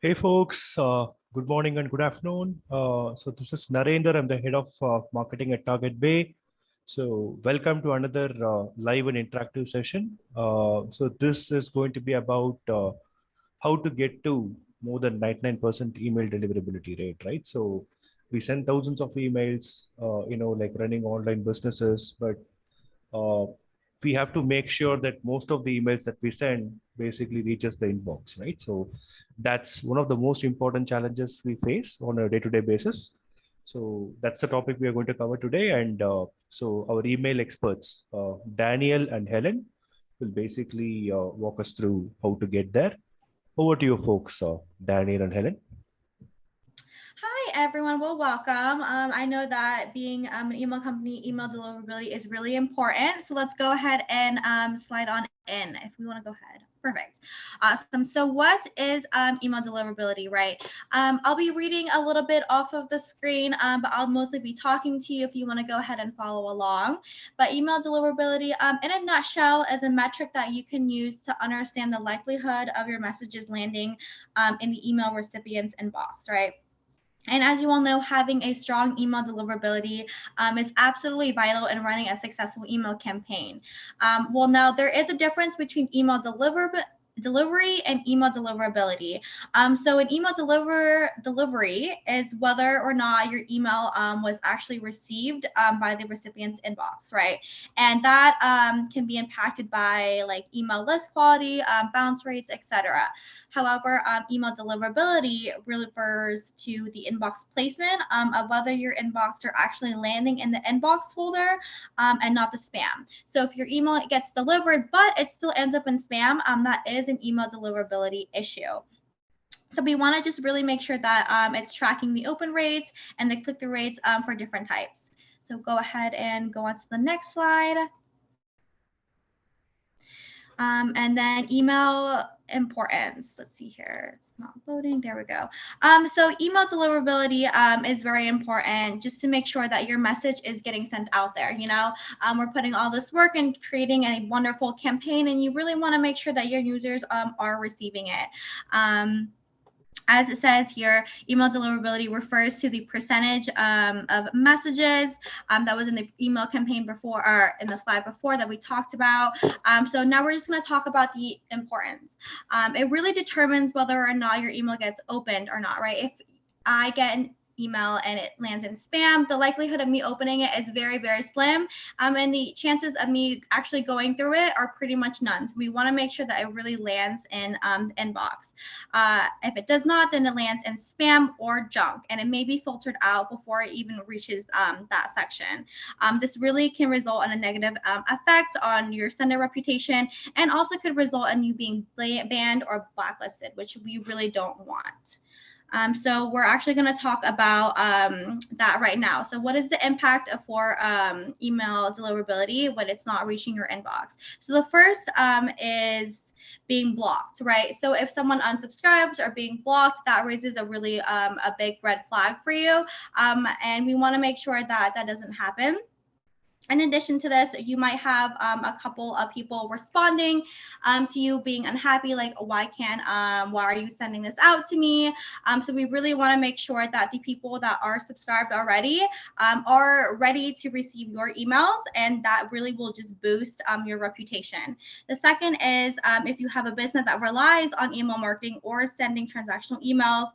Hey folks, good morning and good afternoon. So this is Narendra. I'm the head of marketing at TargetBay. So welcome to another live and interactive session. So this is going to be about how to get to more than 99% email deliverability rate, right? So we send thousands of emails, like running online businesses, but uh, we have to make sure that most of the emails that we send basically reaches the inbox, right? So that's one of the most important challenges we face on a day-to-day basis. So that's the topic we are going to cover today. And so our email experts, Daniel and Helen, will basically walk us through how to get there. Over to you, folks, Daniel and Helen. Hi, everyone. Well, welcome. I know that being an email company, email deliverability is really important. So let's go ahead and slide on in if we want to go ahead. Perfect. Awesome. So what is email deliverability, right? I'll be reading a little bit off of the screen, but I'll mostly be talking to you if you want to go ahead and follow along. But email deliverability, in a nutshell, is a metric that you can use to understand the likelihood of your messages landing in the email recipient's inbox, right? And as you all know, having a strong email deliverability is absolutely vital in running a successful email campaign. Well, now there is a difference between delivery and email deliverability. So an email delivery is whether or not your email was actually received by the recipient's inbox, right? And that can be impacted by like email list quality, bounce rates, etc. However, email deliverability refers to the inbox placement of whether your inbox are actually landing in the inbox folder and not the spam. So if your email gets delivered, but it still ends up in spam, that is an email deliverability issue. So we want to just really make sure that it's tracking the open rates and the click-through rates for different types. So go ahead and go on to the next slide. And then email importance. Let's see here. It's not loading. There we go. So email deliverability is very important just to make sure that your message is getting sent out there. We're putting all this work in creating a wonderful campaign, and you really want to make sure that your users are receiving it. As it says here, email deliverability refers to the percentage of messages that was in the email campaign before, or in the slide before that we talked about. So now we're just going to talk about the importance. It really determines whether or not your email gets opened or not, right? If I get an email and it lands in spam, the likelihood of me opening it is very, very slim. And the chances of me actually going through it are pretty much none. So we want to make sure that it really lands in the inbox. If it does not, then it lands in spam or junk, and it may be filtered out before it even reaches that section. This really can result in a negative effect on your sender reputation, and also could result in you being banned or blacklisted, which we really don't want. So we're actually going to talk about that right now. So what is the impact for email deliverability when it's not reaching your inbox? So the first is being blocked, right? So if someone unsubscribes or being blocked, that raises a really a big red flag for you. And we want to make sure that that doesn't happen. In addition to this, you might have a couple of people responding to you being unhappy, like, why are you sending this out to me? So we really want to make sure that the people that are subscribed already are ready to receive your emails, and that really will just boost your reputation. The second is if you have a business that relies on email marketing or sending transactional emails,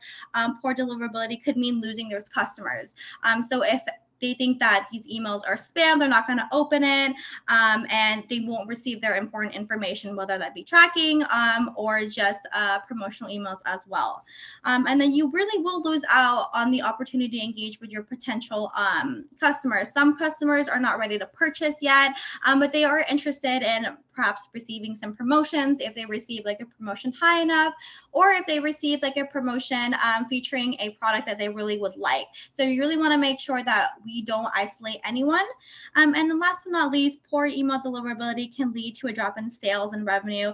poor deliverability could mean losing those customers. So if they think that these emails are spam, they're not going to open it, and they won't receive their important information, whether that be tracking or just promotional emails as well. And then you really will lose out on the opportunity to engage with your potential customers. Some customers are not ready to purchase yet, but they are interested in perhaps receiving some promotions if they receive like a promotion high enough, or if they receive like a promotion featuring a product that they really would like. So you really want to make sure that we don't isolate anyone. And then last but not least, poor email deliverability can lead to a drop in sales and revenue.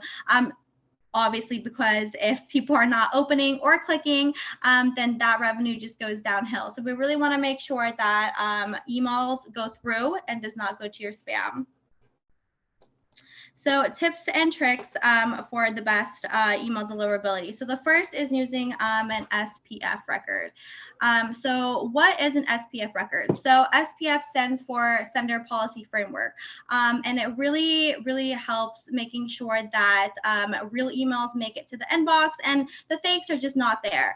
Obviously, because if people are not opening or clicking, then that revenue just goes downhill. So we really want to make sure that emails go through and does not go to your spam. So tips and tricks for the best email deliverability. So the first is using an SPF record. So what is an SPF record? So SPF stands for Sender Policy Framework. And it really helps making sure that real emails make it to the inbox and the fakes are just not there.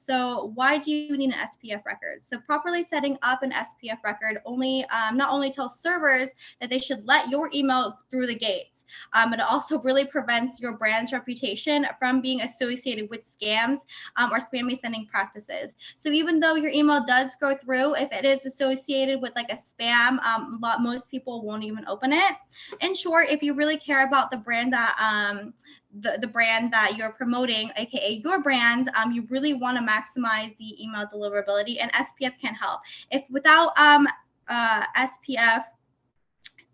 So why do you need an SPF record? So properly setting up an SPF record not only tells servers that they should let your email through the gates, it also really prevents your brand's reputation from being associated with scams or spammy sending practices. So even though your email does go through, if it is associated with like a spam, most people won't even open it. In short, if you really care about the brand that the brand that you're promoting, aka your brand, you really want to maximize the email deliverability, and SPF can help. If without SPF,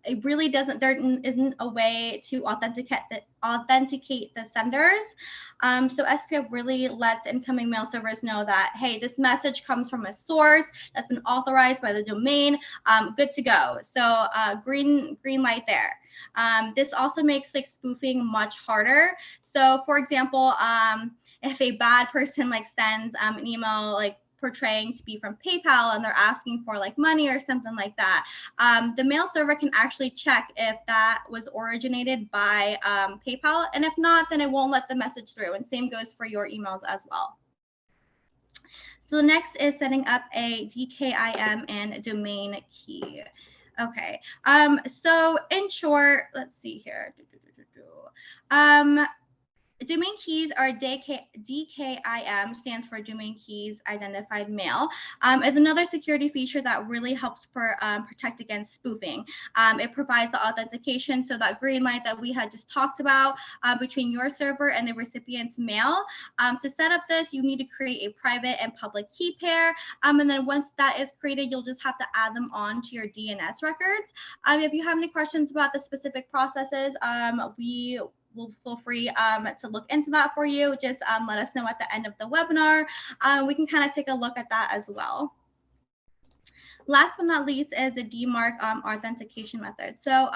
it really doesn't, there isn't a way to authenticate the senders. So SPF really lets incoming mail servers know that, hey, this message comes from a source that's been authorized by the domain, good to go. So green light there. This also makes like spoofing much harder. So for example, if a bad person like sends an email like portraying to be from PayPal and they're asking for like money or something like that, the mail server can actually check if that was originated by PayPal, and if not, then it won't let the message through, and same goes for your emails as well. So the next is setting up a DKIM and domain key. Okay, so in short, let's see here. Domain keys are DKIM, stands for Domain Keys Identified Mail, is another security feature that really helps protect against spoofing. It provides the authentication, so that green light that we had just talked about between your server and the recipient's mail. To set up this, you need to create a private and public key pair, and then once that is created, you'll just have to add them on to your DNS records. If you have any questions about the specific processes, we will feel free to look into that for you. Just let us know at the end of the webinar. We can kind of take a look at that as well. Last but not least is the DMARC authentication method. So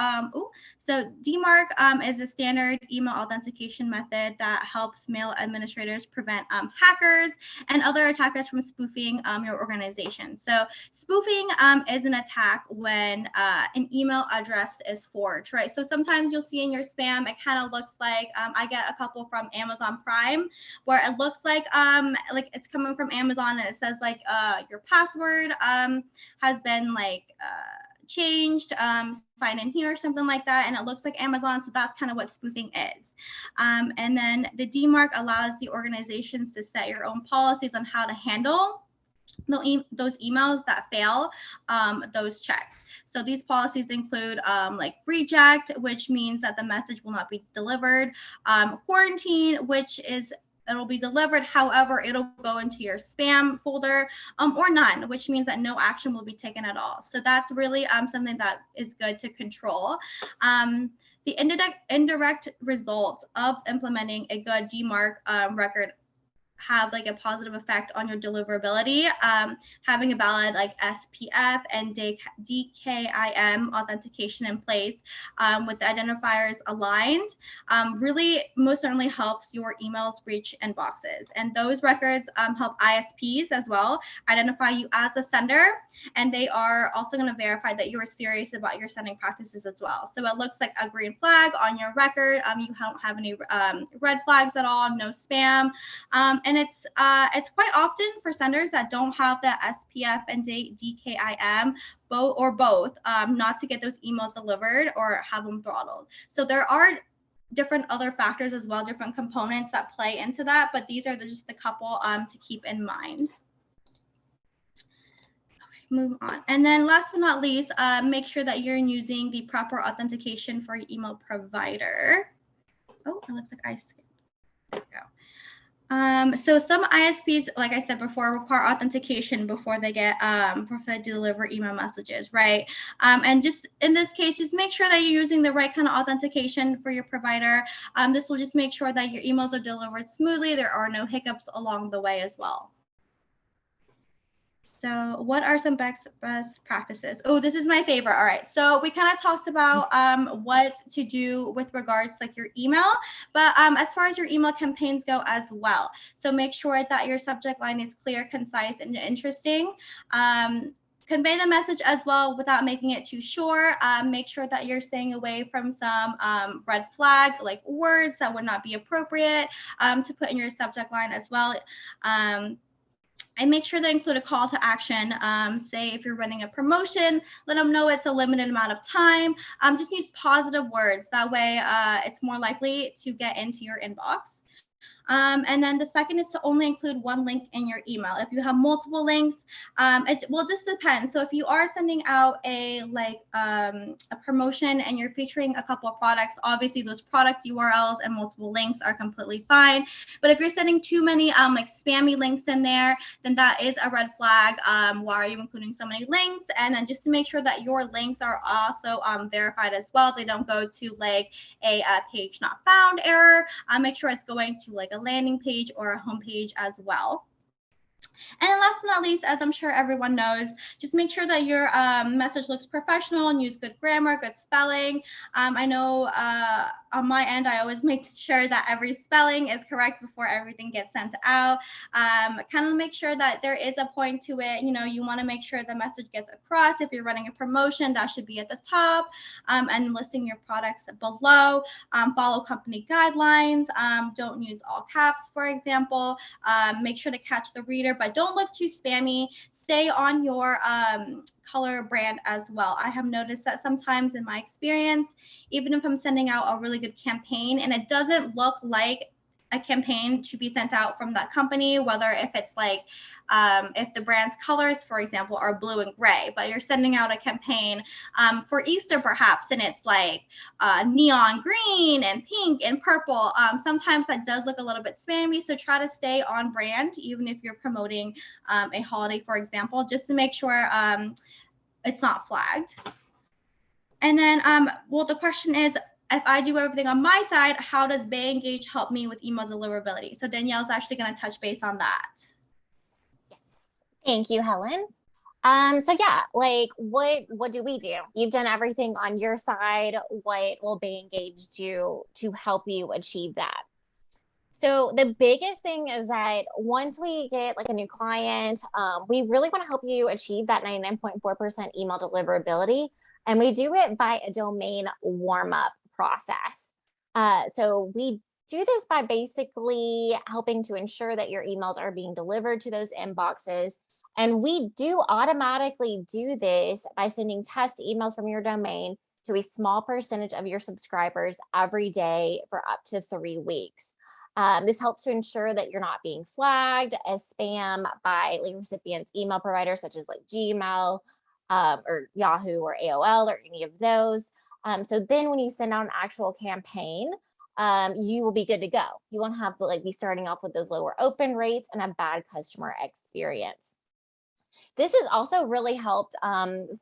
DMARC is a standard email authentication method that helps mail administrators prevent hackers and other attackers from spoofing your organization. So spoofing is an attack when an email address is forged, right? So sometimes you'll see in your spam, it kind of looks like, I get a couple from Amazon Prime where it looks like it's coming from Amazon and it says like your password has been like changed, sign in here or something like that, and it looks like Amazon. So that's kind of what spoofing is. And then the DMARC allows the organizations to set your own policies on how to handle those emails that fail those checks. So these policies include like reject, which means that the message will not be delivered, quarantine, which is it'll be delivered, however, it'll go into your spam folder, or none, which means that no action will be taken at all. So that's really something that is good to control. The indirect results of implementing a good DMARC record have like a positive effect on your deliverability. Having a valid like SPF and DKIM authentication in place with the identifiers aligned really most certainly helps your emails reach inboxes. And those records help ISPs as well identify you as a sender, and they are also going to verify that you're serious about your sending practices as well. So it looks like a green flag on your record. You don't have any red flags at all, no spam. And it's quite often for senders that don't have the SPF and DKIM, both, not to get those emails delivered or have them throttled. So there are different other factors as well, different components that play into that, but these are just the couple to keep in mind. Okay, move on. And then last but not least, make sure that you're using the proper authentication for your email provider. Oh, it looks like I skipped. There we go. So some ISPs, like I said before, require authentication before they deliver email messages, right? And just in this case, just make sure that you're using the right kind of authentication for your provider. This will just make sure that your emails are delivered smoothly. There are no hiccups along the way as well. So what are some best practices? Oh, this is my favorite. All right. So we kind of talked about what to do with regards like your email, but as far as your email campaigns go as well. So make sure that your subject line is clear, concise, and interesting. Convey the message as well without making it too short. Make sure that you're staying away from some red flag like words that would not be appropriate to put in your subject line as well. And make sure to include a call to action. Say if you're running a promotion, let them know it's a limited amount of time. Just use positive words. That way it's more likely to get into your inbox. And then the second is to only include one link in your email. If you have multiple links, this depends. So if you are sending out a promotion and you're featuring a couple of products, obviously those products URLs and multiple links are completely fine. But if you're sending too many like spammy links in there, then that is a red flag. Why are you including so many links? And then just to make sure that your links are also verified as well. They don't go to like a page not found error. Make sure it's going to like a landing page or a home page as well. And then last but not least, as I'm sure everyone knows, just make sure that your message looks professional and use good grammar, good spelling. I know on my end, I always make sure that every spelling is correct before everything gets sent out. Kind of make sure that there is a point to it. You know, you want to make sure the message gets across. If you're running a promotion, that should be at the top and listing your products below. Follow company guidelines. Don't use all caps, for example. Make sure to catch the reader, but don't look too spammy. Stay on your color brand as well. I have noticed that sometimes in my experience, even if I'm sending out a really good campaign and it doesn't look like a campaign to be sent out from that company, whether if it's like if the brand's colors, for example, are blue and gray, but you're sending out a campaign for Easter perhaps, and it's like neon green and pink and purple. Sometimes that does look a little bit spammy, so try to stay on brand, even if you're promoting a holiday, for example, just to make sure it's not flagged. And then, well, the question is, if I do everything on my side, how does BayEngage help me with email deliverability? So Danielle's actually going to touch base on that. Yes. Thank you, Helen. So yeah, like what do we do? You've done everything on your side. What will BayEngage do to help you achieve that? So the biggest thing is that once we get like a new client, we really want to help you achieve that 99.4% email deliverability. And we do it by a domain warm-up process. So we do this by basically helping to ensure that your emails are being delivered to those inboxes. And we do automatically do this by sending test emails from your domain to a small percentage of your subscribers every day for up to 3 weeks. This helps to ensure that you're not being flagged as spam by like recipients' email providers such as like Gmail or Yahoo or AOL or any of those. So then when you send out an actual campaign, you will be good to go. You won't have to like be starting off with those lower open rates and a bad customer experience. This has also really helped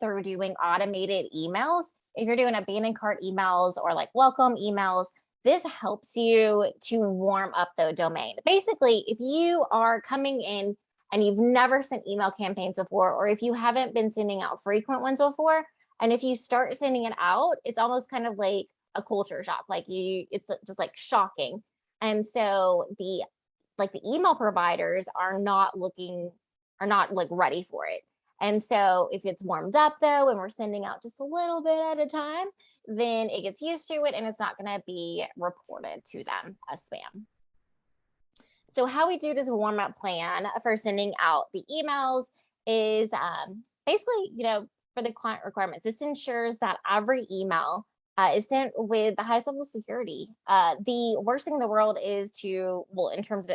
through doing automated emails. If you're doing abandoned cart emails or like welcome emails, this helps you to warm up the domain. Basically, if you are coming in and you've never sent email campaigns before, or if you haven't been sending out frequent ones before, and if you start sending it out, it's almost kind of like a culture shock. Like it's just like shocking. And so the email providers are not like ready for it. And so if it's warmed up though, and we're sending out just a little bit at a time, then it gets used to it and it's not going to be reported to them as spam. So how we do this warm-up plan for sending out the emails is basically, for the client requirements, this ensures that every email is sent with the highest level of security. The worst thing in the world is in terms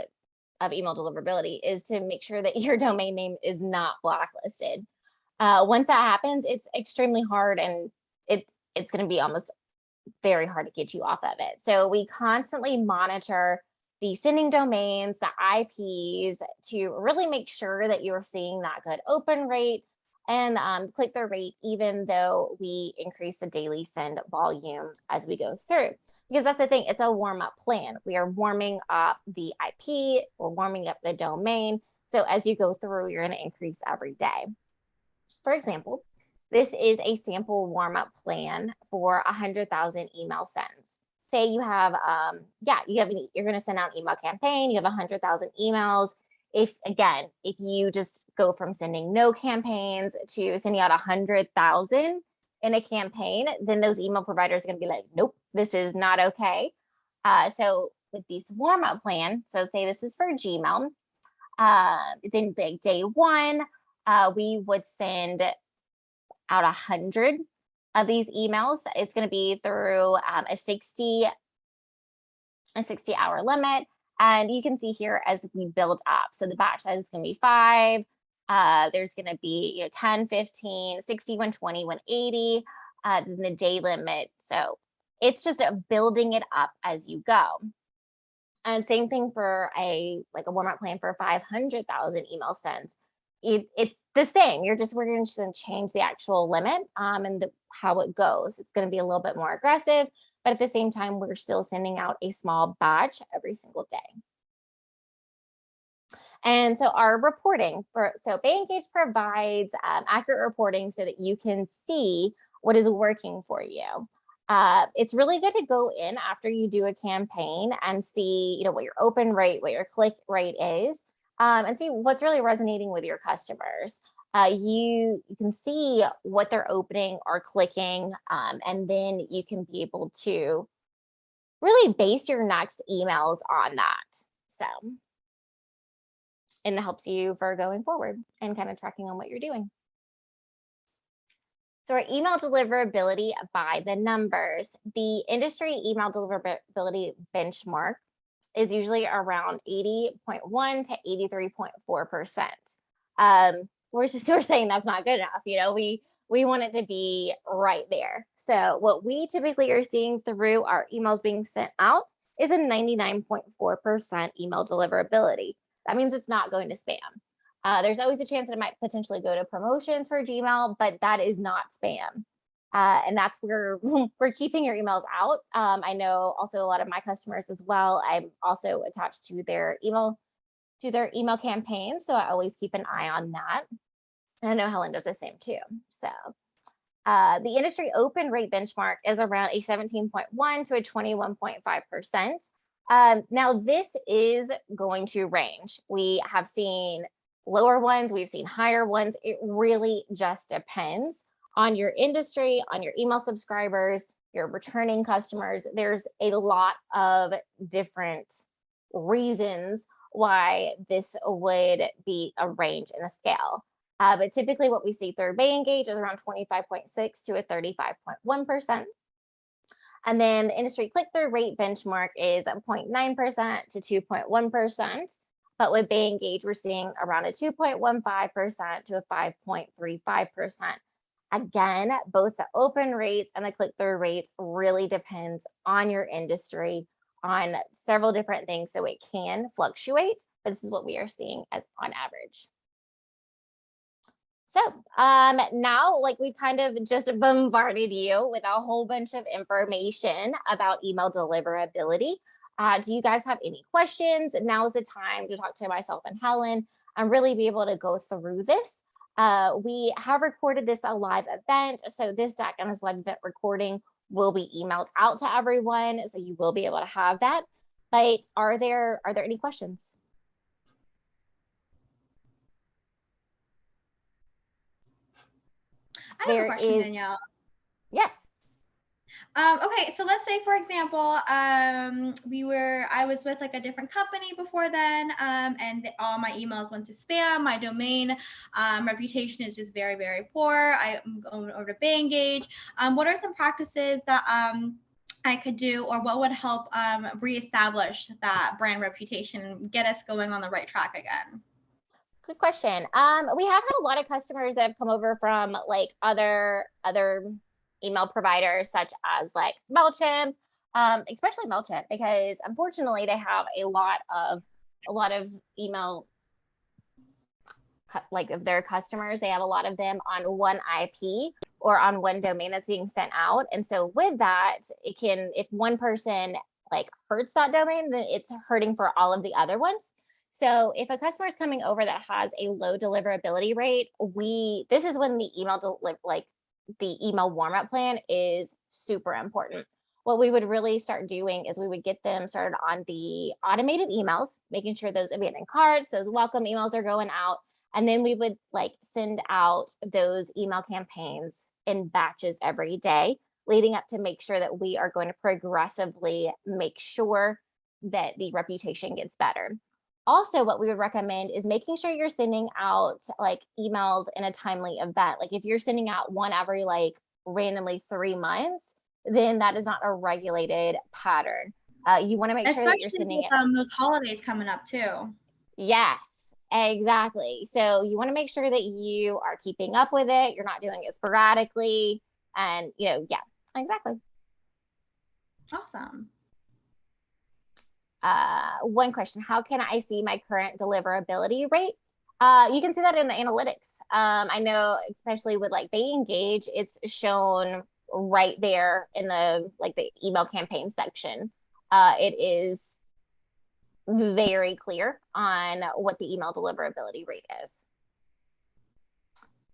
of email deliverability, is to make sure that your domain name is not blacklisted. Once that happens, it's extremely hard, and it's going to be almost very hard to get you off of it. So we constantly monitor the sending domains, the IPs, to really make sure that you're seeing that good open rate and click-through rate, even though we increase the daily send volume as we go through. Because that's the thing, it's a warm-up plan. We are warming up the IP, we're warming up the domain. So as you go through, you're going to increase every day. For example, this is a sample warm-up plan for 100,000 email sends. Say you have, you're going to send out an email campaign, you have 100,000 emails. If you just go from sending no campaigns to sending out 100,000 in a campaign, then those email providers are going to be like, nope, this is not okay. So with this warm-up plan, so say this is for Gmail, then like day one, we would send out 100 of these emails. It's going to be through a 60-hour limit. And you can see here as we build up. So the batch size is going to be 5. There's going to be 10, 15, 60, 120, 180, then the day limit. So it's just building it up as you go. And same thing for a warm-up plan for 500,000 email sends. It's the same. We're going to change the actual limit and how it goes. It's going to be a little bit more aggressive, but at the same time, we're still sending out a small batch every single day. And so our reporting BayEngage provides accurate reporting so that you can see what is working for you. It's really good to go in after you do a campaign and see, what your open rate, what your click rate is, and see what's really resonating with your customers. You can see what they're opening or clicking, and then you can be able to really base your next emails on that. So, and it helps you for going forward and kind of tracking on what you're doing. So our email deliverability by the numbers, the industry email deliverability benchmark is usually around 80.1 to 83.4%. We're saying that's not good enough. We want it to be right there. So what we typically are seeing through our emails being sent out is a 99.4% email deliverability. That means it's not going to spam. There's always a chance that it might potentially go to promotions for Gmail, but that is not spam. And that's where we're keeping your emails out. I know also a lot of my customers as well. I'm also attached to their email campaign. So I always keep an eye on that. And I know Helen does the same too. So the industry open rate benchmark is around a 17.1 to a 21.5%. Now this is going to range. We have seen lower ones, we've seen higher ones. It really just depends on your industry, on your email subscribers, your returning customers. There's a lot of different reasons why this would be a range in a scale. But typically what we see through BayEngage is around 25.6 to a 35.1%. And then the industry click-through rate benchmark is 0.9% to 2.1%. But with BayEngage, we're seeing around a 2.15% to a 5.35%. Again, both the open rates and the click-through rates really depends on your industry, on several different things. So it can fluctuate, but this is what we are seeing as on average. So now, we've kind of just bombarded you with a whole bunch of information about email deliverability. Do you guys have any questions? Now is the time to talk to myself and Helen and really be able to go through this. We have recorded this a live event. So this deck and this live event recording will be emailed out to everyone. So you will be able to have that. But are there any questions? I have a question, Danielle. Yes. Okay, so let's say, for example, I was with a different company before then, and all my emails went to spam. My domain reputation is just very, very poor. I'm going over to BayEngage. What are some practices that I could do, or what would help reestablish that brand reputation and get us going on the right track again? Good question. We have had a lot of customers that have come over from other email providers such as MailChimp, especially MailChimp, because unfortunately they have a lot of email like of their customers, they have a lot of them on one IP or on one domain that's being sent out. And so with that, it can, if one person like hurts that domain, then it's hurting for all of the other ones. So if a customer is coming over that has a low deliverability rate, this is when the the email warm-up plan is super important. What we would really start doing is we would get them started on the automated emails, making sure those abandoned carts, those welcome emails are going out. And then we would like send out those email campaigns in batches every day, leading up to make sure that we are going to progressively make sure that the reputation gets better. Also, what we would recommend is making sure you're sending out like emails in a timely event. Like if you're sending out one every like randomly 3 months, then that is not a regulated pattern. You want to make sure that you're sending it. Those holidays coming up too. Yes, exactly. So you want to make sure that you are keeping up with it. You're not doing it sporadically. And, yeah, exactly. Awesome. One question, how can I see my current deliverability rate? You can see that in the analytics. I know, especially with like BayEngage, it's shown right there in the email campaign section. It is very clear on what the email deliverability rate is.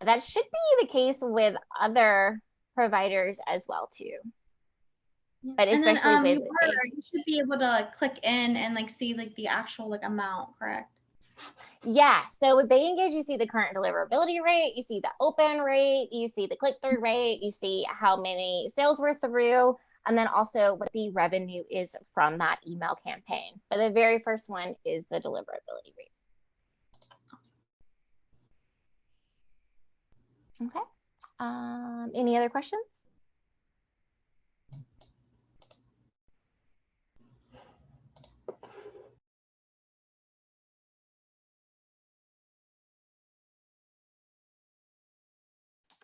That should be the case with other providers as well too. But especially with you should be able to like click in and like see like the actual like amount, correct? Yeah. So with BayEngage, you see the current deliverability rate, you see the open rate, you see the click-through rate, you see how many sales were through, and then also what the revenue is from that email campaign. But the very first one is the deliverability rate. Okay. Any other questions?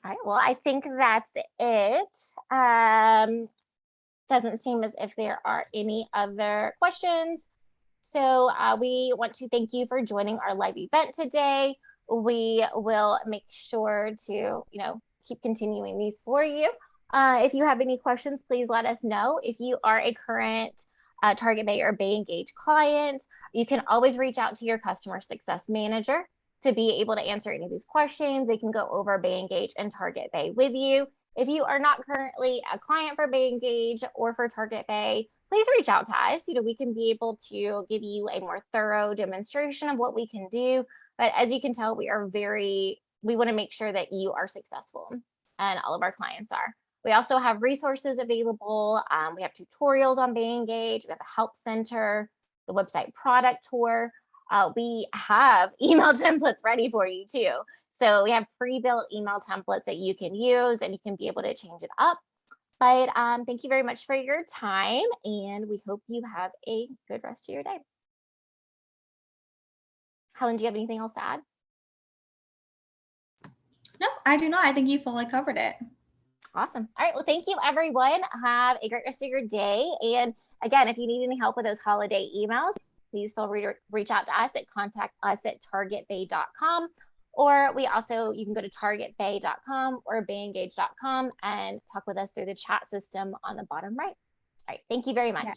All right, well, I think that's it. Doesn't seem as if there are any other questions. So we want to thank you for joining our live event today. We will make sure to, keep continuing these for you. If you have any questions, please let us know. If you are a current TargetBay or BayEngage client, you can always reach out to your customer success manager to be able to answer any of these questions. They can go over BayEngage and TargetBay with you. If you are not currently a client for BayEngage or for TargetBay, please reach out to us. We can be able to give you a more thorough demonstration of what we can do. But as you can tell, we want to make sure that you are successful, and all of our clients are. We also have resources available. We have tutorials on BayEngage. We have a help center, the website product tour. We have email templates ready for you too. So we have pre-built email templates that you can use, and you can be able to change it up. But thank you very much for your time, and we hope you have a good rest of your day. Helen, do you have anything else to add? No, I do not. I think you fully covered it. Awesome. All right. Well, thank you, everyone. Have a great rest of your day. And again, if you need any help with those holiday emails, please feel free to reach out to us at contact us at targetbay.com. Or you can go to targetbay.com or bayengage.com and talk with us through the chat system on the bottom right. All right. Thank you very much. Yeah.